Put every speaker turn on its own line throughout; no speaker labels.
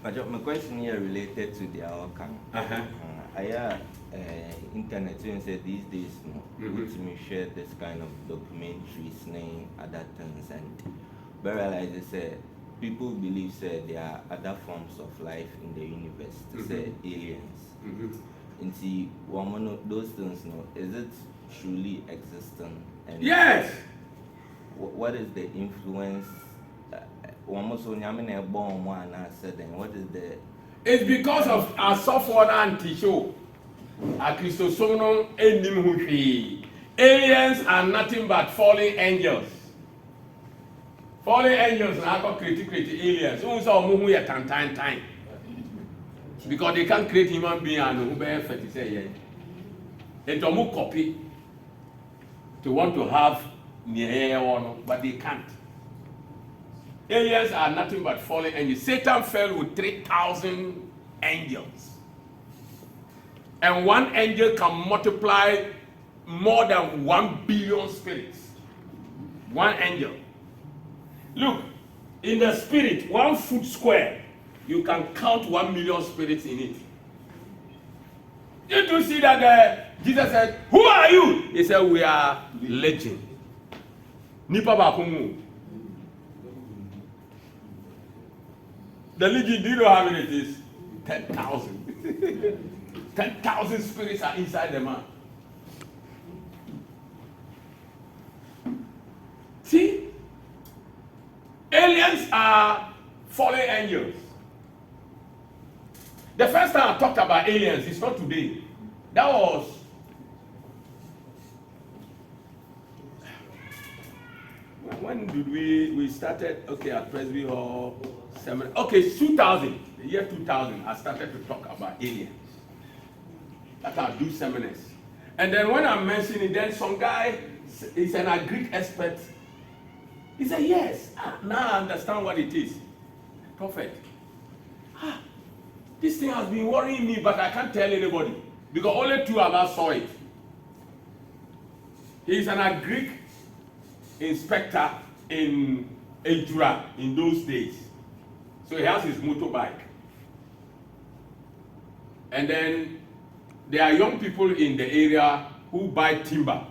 My question here related to the outcome. I internet said these days with me share this kind of documentaries name other things and but realize say people believe there are other forms of life in the universe, say aliens. And see one of those things is it truly existent? And
yes.
What is the influence? Almost when I'm in a bomb one, I said, then what is the?
It's because of our software anti-show. A Christosonon endim. Aliens are nothing but fallen angels. Fallen angels are called creative aliens. Who saw who ya time. Because they can't create human being and who bear effort to say yeah. And to copy to want to have near one, but they can't. Aliens are nothing but fallen angels. Satan fell with 3,000 angels. And one angel can multiply more than 1 billion spirits. One angel. Look, in the spirit, 1 foot square, you can count 1 million spirits in it. Did you see that Jesus said, "Who are you?" He said, "We are legion." Nipa bakumu. The legion, do you know how many it is? 10,000. 10,000 spirits are inside the man. See? Aliens are fallen angels. The first time I talked about aliens, it's not today. That was when did we started? Okay, at Presby Hall. Okay, 2000. The year 2000, I started to talk about aliens. That I do seminars. And then when I mentioned it, then some guy, he's an Greek expert. He said, "Yes, now I understand what it is." Prophet, this thing has been worrying me, but I can't tell anybody because only 2 of us saw it. He's an Greek inspector in Ejura in those days. So he has his motorbike. And then there are young people in the area who buy timber.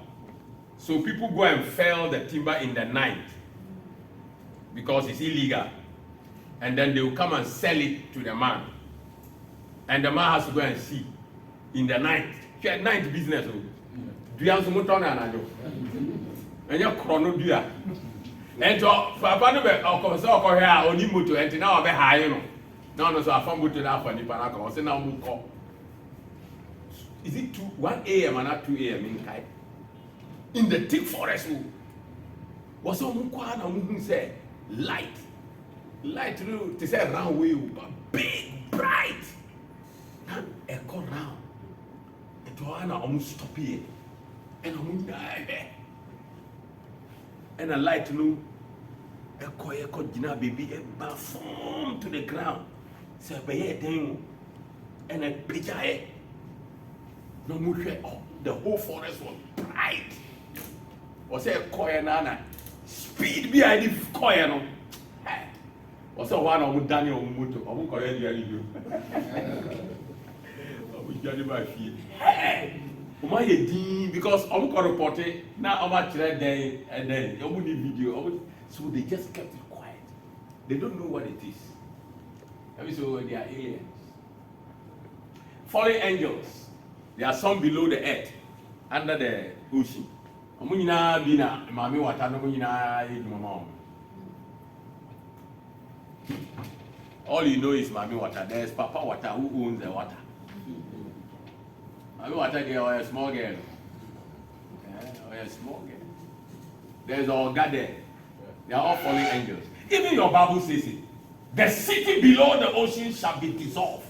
So people go and fell the timber in the night because it's illegal. And then they will come and sell it to the man. And the man has to go and see in the night. Night business. Do you have some motor? And you're chrono. And so, Papa, no, I'll come so here, only motor, and now I'll be high, you know. No, so I found motor now for Nipanaka. I say now, move. Is it 1 a.m. and not 2 a.m. in Kai? In the thick forest, was so Mukwana said, light through to say round way, but big, bright. Now, echo round. And to Anna almost stop here. And I'm die. And a light no echo Gina baby a form to the ground. Say, and a picture. No more the whole forest was bright. Was a coin nana speed behind the coin. Was a one of Daniel Muto, I won't correct you. I will judge by feet. Hey, my dean, because I'm going to report it now. I'm actually there and then I will need video. So they just kept it quiet. They don't know what it is. Let me say they are aliens, fallen angels. There are some below the earth, under the ocean. All you know is Mami Water. There's Papa Water who owns the water. Mami Water, they are a small girl. Or a small girl. There's Olga there. They are all fallen angels. Even your Bible says it. The city below the ocean shall be dissolved.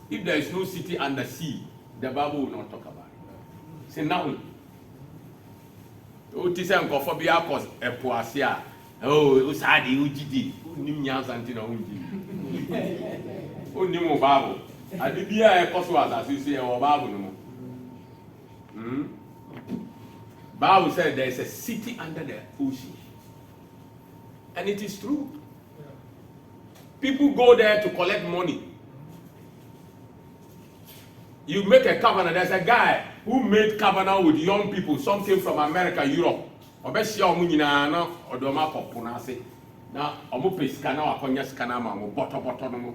If there is no city under sea, the Bible will not talk about it. Say now. Oh, this is Uncophobia cause a poasia. Oh, Usadi, Ujidi, Nimia Santina Uji. Oh, Nimo Bible. I did be a coswas as you say, or Bible. Bible said there is a city under the ocean. And it is true. People go there to collect money. You make a covenant. There's a guy who made covenant with young people. Some came from America, Europe. Obeshia omunyina na odoma kopuna ase. Na omo pesika na wakonya skana ma mo boto no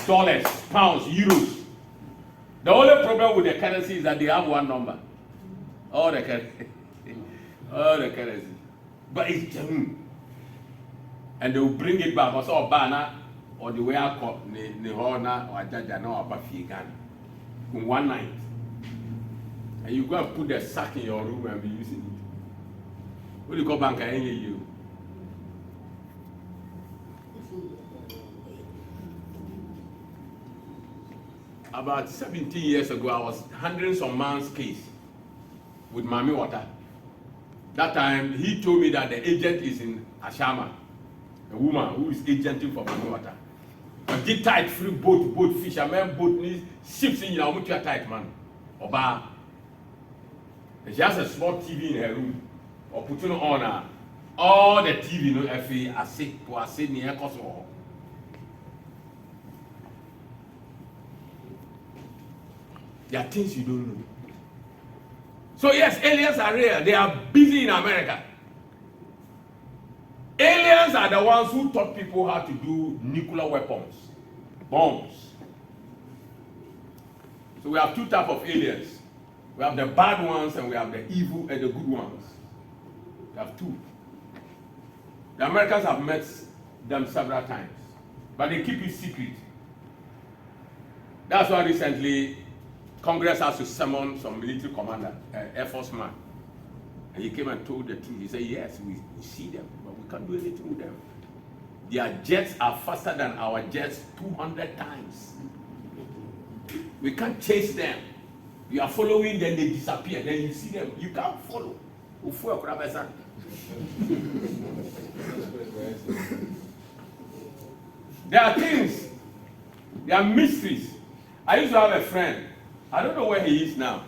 dollars, pounds, euros. The only problem with the currency is that they have one number. All the currency. All the currency. But it's genuine. And they will bring it back. Also, Bana or the way I call Nihona or Jajana or Bafigan in one night. And you go and put the sack in your room and be using it. What do you call banker? Any you? About 17 years ago, I was handling some man's case with Mami Water. That time, he told me that the agent is in Ashama, a woman who is agenting for Mami Water. But get tight, free boat, fishermen, boat, ships in your tight man. Oba. And she has a small TV in her room. Or putting on her. All the TV, no, if I say, near Kosovo. There are things you don't know. So yes, aliens are real. They are busy in America. Aliens are the ones who taught people how to do nuclear weapons, bombs. So we have two types of aliens. We have the bad ones and we have the evil and the good ones. We have two. The Americans have met them several times, but they keep it secret. That's why recently Congress has to summon some military commander, Air Force man. And he came and told the team, he said, yes, we see them, but we can't do anything with them. Their jets are faster than our jets 200 times. We can't chase them. You are following, then they disappear. Then you see them. You can't follow. There are things. There are mysteries. I used to have a friend. I don't know where he is now.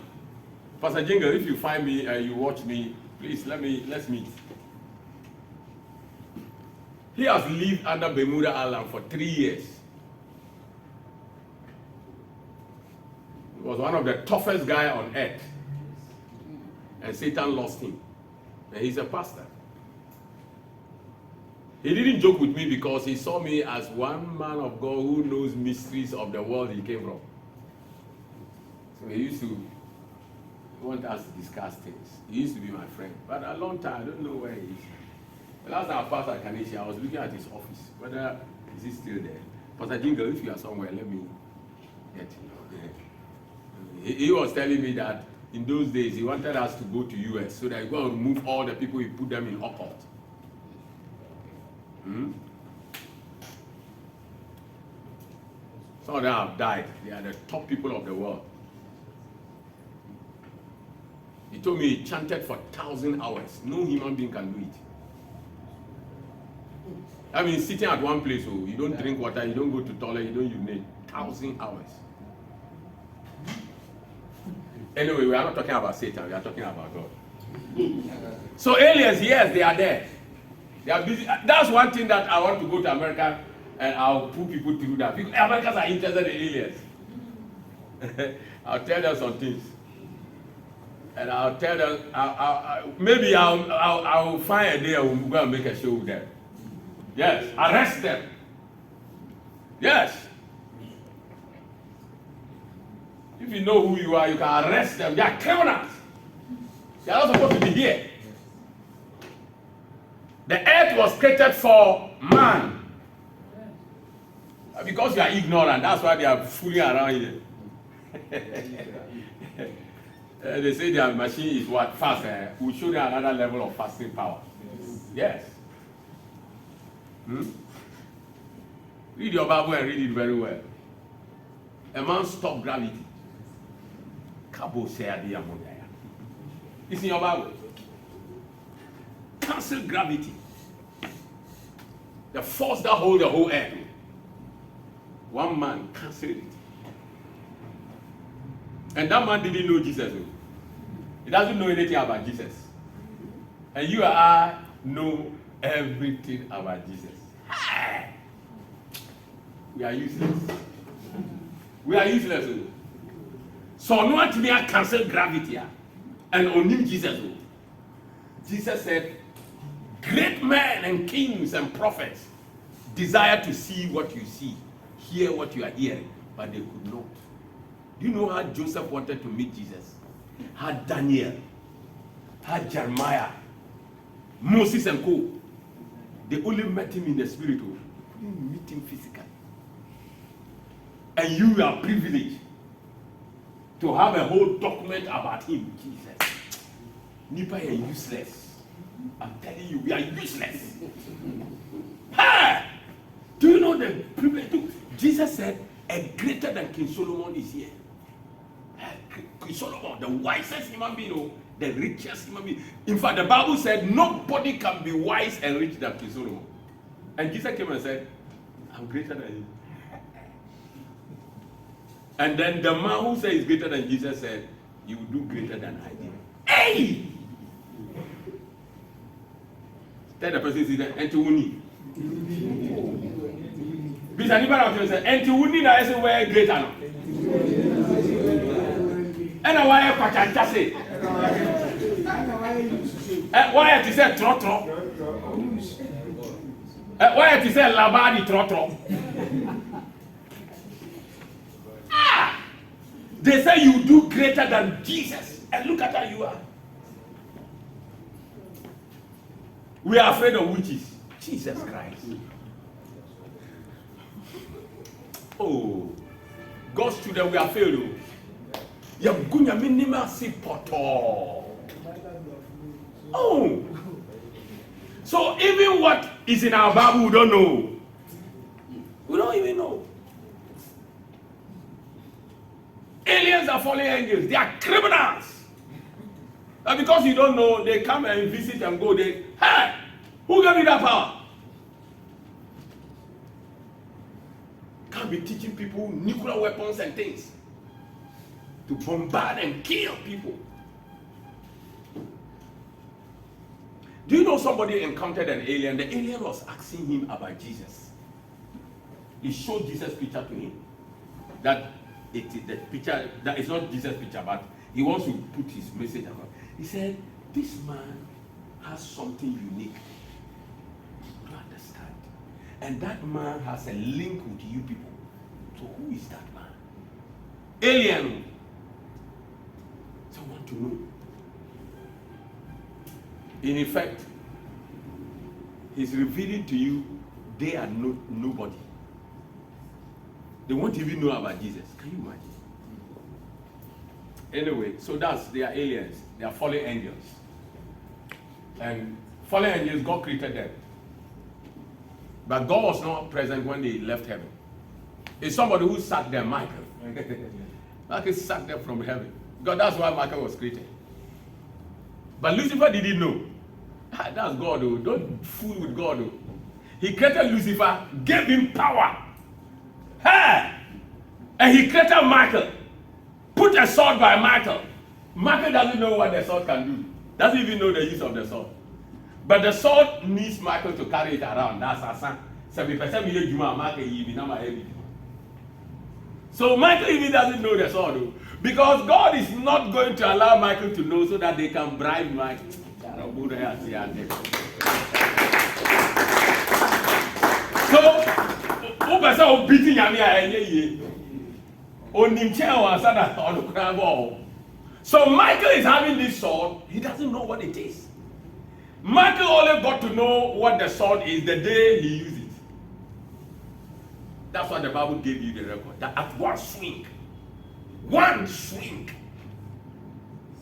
Pastor Jingle, if you find me and you watch me, please let's meet. He has lived under Bermuda Island for 3 years. He was one of the toughest guys on earth. And Satan lost him. And he's a pastor. He didn't joke with me because he saw me as one man of God who knows mysteries of the world he came from. So he used to want us to discuss things. He used to be my friend. But a long time, I don't know where he is. The last time I passed at Kanisha, I was looking at his office. Whether is he still there? Pastor Jingle, if you are somewhere, let me get you. He was telling me that in those days, he wanted us to go to US so that he go and remove all the people, he put them in occult. Some of them have died. They are the top people of the world. He told me he chanted for 1,000 hours. No human being can do it. I mean, sitting at one place, oh, you don't drink water, you don't go to toilet, you don't urinate. 1,000 hours. Anyway, we are not talking about Satan, we are talking about God. So aliens, yes, they are there. They are busy. That's one thing that I want to go to America and I'll put people through that. Because Americans are interested in aliens. I'll tell them some things. And I'll tell them, maybe I'll find a day I will go and make a show with them. Yes, arrest them. Yes. If you know who you are, you can arrest them. They are criminals. They are not supposed to be here. The earth was created for man. Because you are ignorant, that's why they are fooling around here. They say their machine is what? Fast. We'll show them another level of fasting power. Yes. Read your Bible and read it very well. A man stopped gravity. It's in your Bible. Cancel gravity. The force that holds the whole earth. One man canceled it. And that man didn't know Jesus. He doesn't know anything about Jesus. And you and I know everything about Jesus. We are useless. We are useless. So no one me cancel gravity and only Jesus. Jesus said, great men and kings and prophets desire to see what you see, hear what you are hearing, but they could not. Do you know how Joseph wanted to meet Jesus? How Daniel, how Jeremiah, Moses and co. They only met him in the spirit. They couldn't meet him physically. And you are privileged to have a whole document about him, Jesus. Nipa, you are useless. I'm telling you, we are useless. Hey! Do you know the privilege? Jesus said, a greater than King Solomon is here. King Solomon, the wisest human being, the richest human being. In fact, the Bible said nobody can be wise and rich than King Solomon. And Jesus came and said, I'm greater than you. And then the man who said he's greater than Jesus said, you will do greater than I did. Hey! Tell the person is that enti wuni. Bisa anybody out there say enti wuni na ese where greater no. And why kwachanta say? Why to say trotro? Why to say labadi trotro? They say you do greater than Jesus, and look at how you are. We are afraid of witches. Jesus Christ. Oh, God's children, we are failed. Yagunya minima si poto. Oh, so even what is in our Bible, we don't know. We don't even know. Aliens are fallen angels. They are criminals. And because you don't know, they come and visit and go. Hey, who gave me that power? Can't be teaching people nuclear weapons and things to bombard and kill people. Do you know somebody encountered an alien? The alien was asking him about Jesus. He showed Jesus' picture to him. That it is the picture that is not Jesus' picture, but he wants to put his message about. He said, this man has something unique. You understand? And that man has a link with you people. So who is that man? Alien. So I want to know. In effect, he's revealing to you they are nobody. They won't even know about Jesus. Can you imagine? Anyway, so they are aliens. They are fallen angels. And fallen angels, God created them. But God was not present when they left heaven. It's somebody who sacked them, Michael. Michael sacked them from heaven. God, that's why Michael was created. But Lucifer didn't know. That's God, though. Don't fool with God, though. He created Lucifer, gave him power. Hey! And he created Michael. Put a sword by Michael. Michael doesn't know what the sword can do. Doesn't even know the use of the sword. But the sword needs Michael to carry it around. That's our son. 70% so Michael even doesn't know the sword, though. Because God is not going to allow Michael to know so that they can bribe Michael. So, who person beating Yami? So Michael is having this sword. He doesn't know what it is. Michael only got to know what the sword is the day he used it. That's why the Bible gave you the record. That at one swing,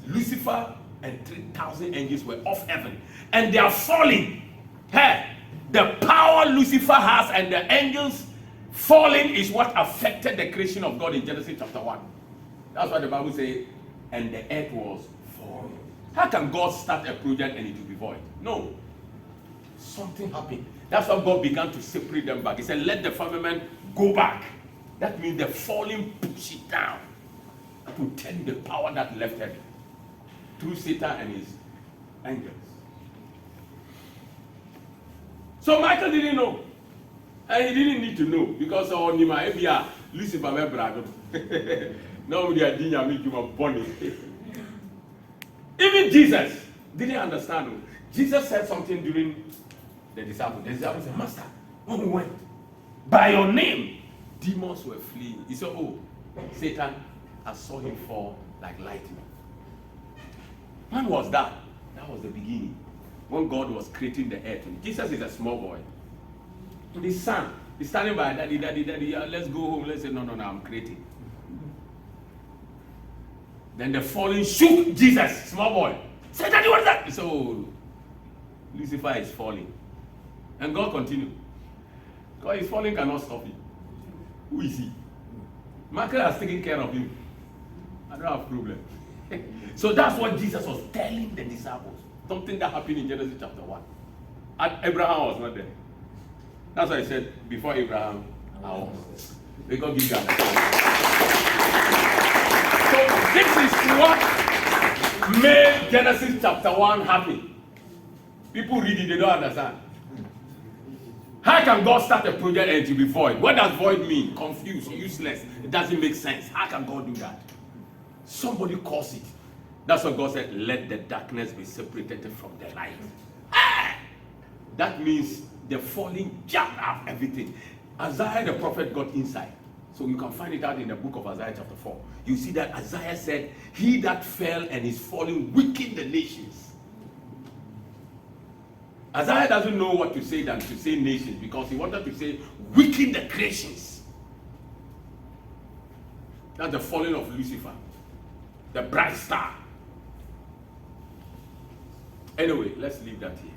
Lucifer and 3,000 angels were off heaven. And they are falling. Hey, the power Lucifer has and the angels falling is what affected the creation of God in Genesis chapter 1. That's why the Bible says, and the earth was void. How can God start a project and it will be void? No. Something happened. That's why God began to separate them back. He said, let the firmament go back. That means the falling push it down to turn the power that left heaven through Satan and his angels. So Michael didn't know. And he didn't need to know because on him, Lucifer went brag. Now they are doing make you bunny. Even Jesus didn't understand. Jesus said something during the disciples. The disciples said, Master, when we went, by your name, demons were fleeing. He said, oh, Satan, I saw him fall like lightning. When was that? That was the beginning. When God was creating the earth. Jesus is a small boy. And his son is standing by, daddy, let's go home. Let's say, no, I'm creating. Then the falling shook Jesus, small boy. Say, daddy, what is that? He said, oh, Lucifer is falling. And God continued. God is falling, cannot stop him. Who is he? Michael has taken care of him. I don't have problem. So that's what Jesus was telling the disciples. Something that happened in Genesis chapter 1. And Abraham was not there. That's why I said, before Abraham, I was. May God give that. So this is what made Genesis chapter 1 happen. People read it, they don't understand. How can God start a project and it will be void? What does void mean? Confused, useless. It doesn't make sense. How can God do that? Somebody caused it. That's what God said, let the darkness be separated from the light. That means the falling jammed up everything. Isaiah the prophet got inside. So you can find it out in the book of Isaiah chapter 4. You see that Isaiah said, he that fell and is falling weakened the nations. Isaiah doesn't know what to say than to say nations because he wanted to say weaken the creations. That's the falling of Lucifer, the bright star. Anyway, let's leave that here.